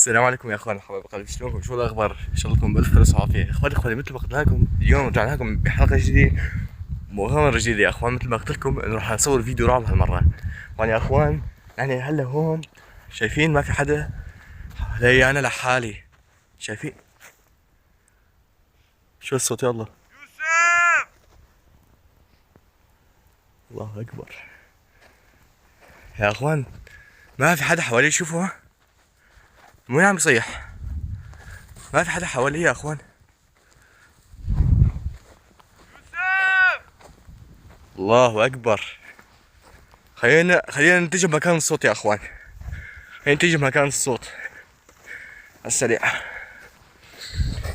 السلام عليكم يا اخوان حبايب قلبي، شلونكم؟ شو الاخبار؟ ان شاء الله تكونوا بالف خير وعافيه. اخواني مثل ما قلت لكم اليوم رجعنا لكم بحلقه جديده، مغامره جديده يا اخوان. مثل ما قلت لكم انه راح نصور فيديو رعب هالمره. طبعا يا اخوان يعني هلا هون شايفين ما في حدا، هلاقي انا لحالي. شايفين شو الصوت؟ يلا يوسف، الله اكبر يا اخوان. ما في حدا حوالي، شوفوا وين عم يصيح. ما في حدا حوالي يا اخوان. الله اكبر. خلينا نتجه مكان الصوت يا اخوان. خلينا نتجه مكان الصوت على السريع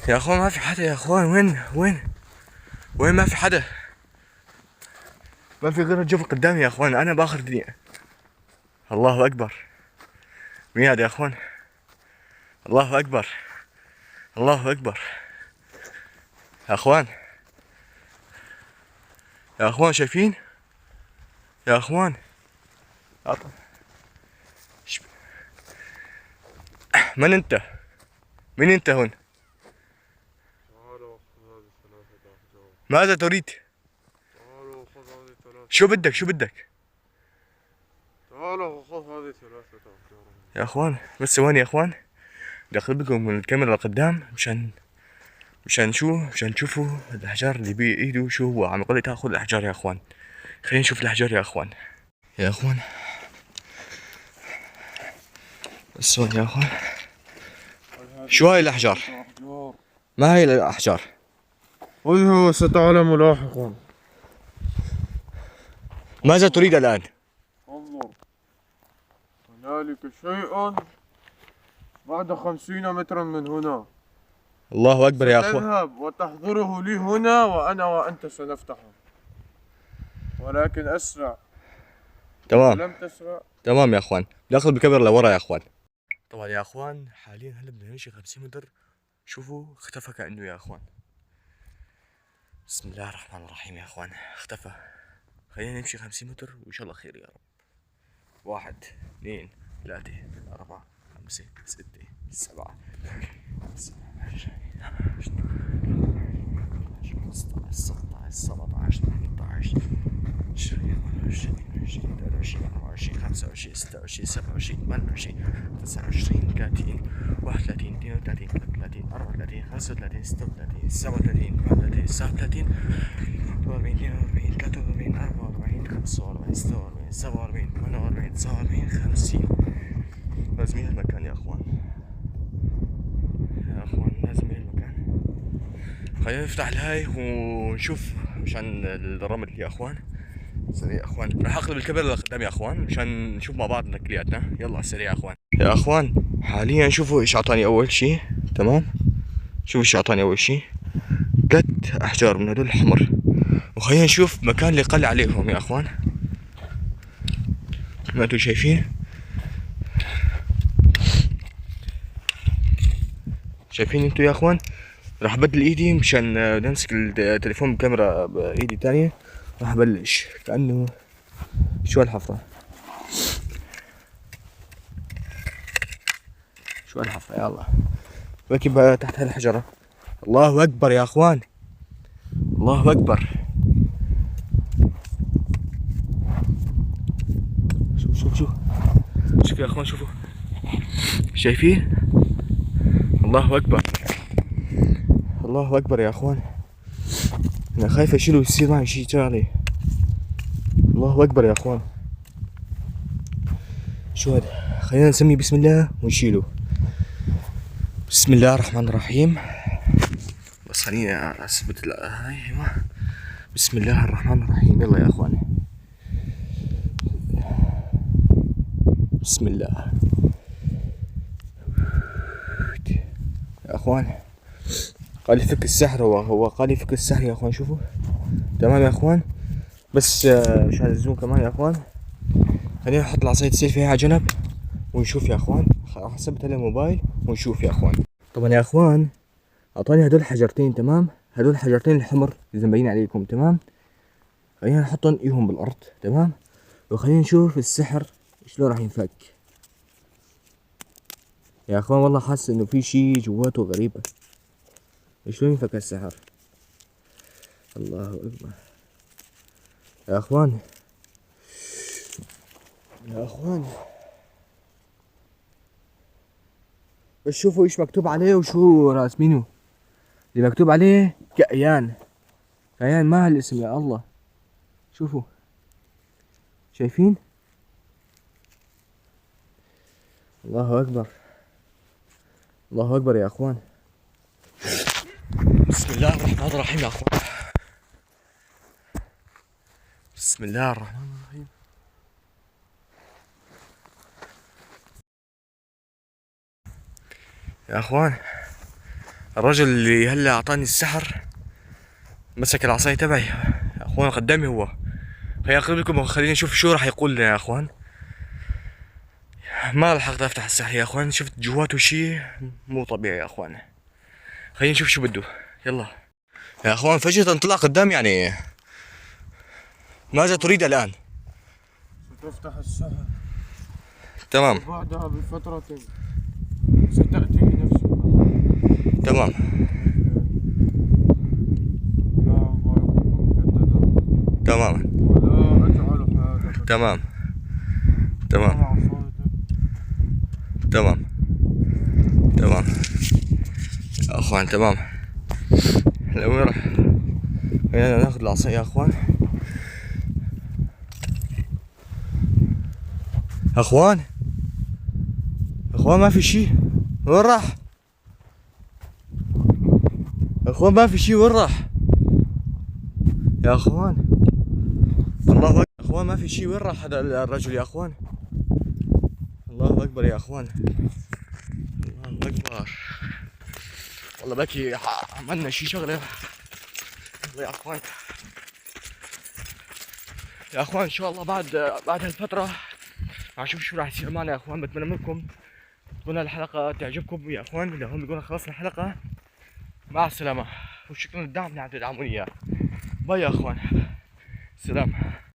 يا اخوان. ما في حدا يا اخوان. وين ما في حدا. ما في غير الجبل قدامي يا اخوان. انا باخر دنيا. الله اكبر. مين هذا يا اخوان؟ الله اكبر. الله اكبر يا اخوان. يا اخوان شايفين يا اخوان؟ من انت؟ من انت هون؟ ماذا تريد؟ شو بدك؟ شو بدك؟ تعال وخذ هذه 3 أحجار يا اخوان بس ثواني يا اخوان، بدي اخذ لكم من الكاميرا لقدام مشان تشوفوا الاحجار اللي بايده. شو هو عم يقول لي تاخذ الاحجار يا اخوان. خلينا نشوف الاحجار يا اخوان. يا اخوان بس هون يا اخوان. شو هاي الاحجار؟ ما هي الاحجار؟ خذه وستعلم لاحقا. ماذا تريد الان؟ انظر، هنالك شيء بعد 50 مترا من هنا. الله اكبر يا اخوان. تذهب وتحضره لي هنا، وأنا وأنت سنفتحه، ولكن أسرع. تمام لم تسرع. تمام يا اخوان. بدي اخذ بالكاميرا لورا يا اخوان. طبعا يا اخوان حاليا هلا بدنا نمشي 50 متر. شوفوا اختفى كأنه يا اخوان. بسم الله الرحمن الرحيم يا اخوان. اختفى. خلينا نمشي 50 متر وان شاء الله خير يا رب. 1 2 3 4 5 6 7 15 16 17 18 20 21 22 23 24 25 26 27 28 29 30 31 32 33 34 35 36 37 38 39 40 42 43 44 45 46 47 48 49 50. لازم هالمكان يا اخوان. يا اخوان لازم هالمكان. خلينا نفتح الهاي ونشوف مشان الرمل يا اخوان. سريع يا اخوان. راح اقلب الكاميرا لقدام يا اخوان مشان نشوف مع بعض كلياتنا. يلا على السريع يا اخوان. يا اخوان حاليا شوفوا ايش اعطاني اول شي. تمام، شوفوا ايش اعطاني اول شي. 3 احجار من هدول الحمر. وخلينا نشوف مكان اللي قل عليهم يا اخوان. ما انتم شايفين؟ شايفين انتم يا اخوان؟ راح ابدل ايدي مشان نمسك التليفون بكاميرا بايدي تانية. راح ابلش كأنه شو هالحفرة. شو هالحفرة. يلا ركب تحت هالحجرة. الله اكبر يا اخوان. الله اكبر. شوف يا اخوان. شوفوا شايفين؟ الله اكبر. الله اكبر يا اخوان. انا خايف اشيله يصير معي شي تاني. الله اكبر يا اخوان. شو هذا؟ خلينا نسمي بسم الله ونشيله. بسم الله الرحمن الرحيم. بس خليني اثبت هاي. ايوه بسم الله الرحمن الرحيم. يلا يا اخوان بسم الله. يا اخوان قال يفك السحر. هو قال يفك السحر يا اخوان. شوفوا تمام يا اخوان. بس مشان الزوم كمان يا اخوان. خلينا نحط العصاية السيلفي هي على جنب ونشوف يا اخوان. راح اثبت على الموبايل ونشوف يا اخوان. طبعا يا اخوان اعطاني هدول الحجرتين. تمام، هدول الحجرتين الحمر اذا مبين عليكم. تمام، خلينا نحطهم ايهم بالارض. تمام، وخلينا نشوف السحر شلون راح ينفك. يا اخوان والله حاسس انه في شي جواته غريبة. شلون ينفك السحر؟ الله اكبر يا اخوان. يا اخوان بس شوفوا ايش مكتوب عليه وشو راسمينه. اللي مكتوب عليه كأيان. كأيان ما هالاسم يا الله. شوفوا شايفين؟ الله اكبر. الله اكبر يا اخوان. بسم الله الرحمن الرحيم يا اخوان. بسم الله الرحمن الرحيم. يا اخوان الرجل اللي هلا اعطاني السحر مسك العصاية تبعي يا اخوان قدامي هو. خليني اقرب لكم وخليني اشوف شو راح يقول لنا يا اخوان. ما لحقت افتح السحر يا اخوان، شفت جواته شي مو طبيعي يا اخوان. خلينا نشوف شو بده. يلا يا اخوان فجأة طلع قدامي يعني. ماذا تريد الان؟ ستفتح السحر تمام وبعدها بفترة ستأتي نفسك. تمام لا مجددا تماما ولا أجعل حياتك تمام تمام مع صوتك. تمام تمام يا اخوان تمام. هلا وين راح؟ خلينا ناخذ العصا يا اخوان. اخوان اخوان ما في شي. وين راح؟ اخوان ما في شي. وين راح يا اخوان؟ الله اكبر. اخوان ما في شي. وين راح هذا الرجل يا اخوان؟ الله اكبر يا اخوان. الله اكبر. والله بكي عملنا شي شغله يا اخوان. يا اخوان ان شاء الله بعد هالفتره راح نشوف شو راح يصير معنا يا اخوان. بتمنى منكم تكون الحلقه تعجبكم يا اخوان. لهون بيكون خلصنا الحلقه. مع السلامه وشكرا للدعم اللي عم تدعموني اياه. باي يا اخوان. سلام.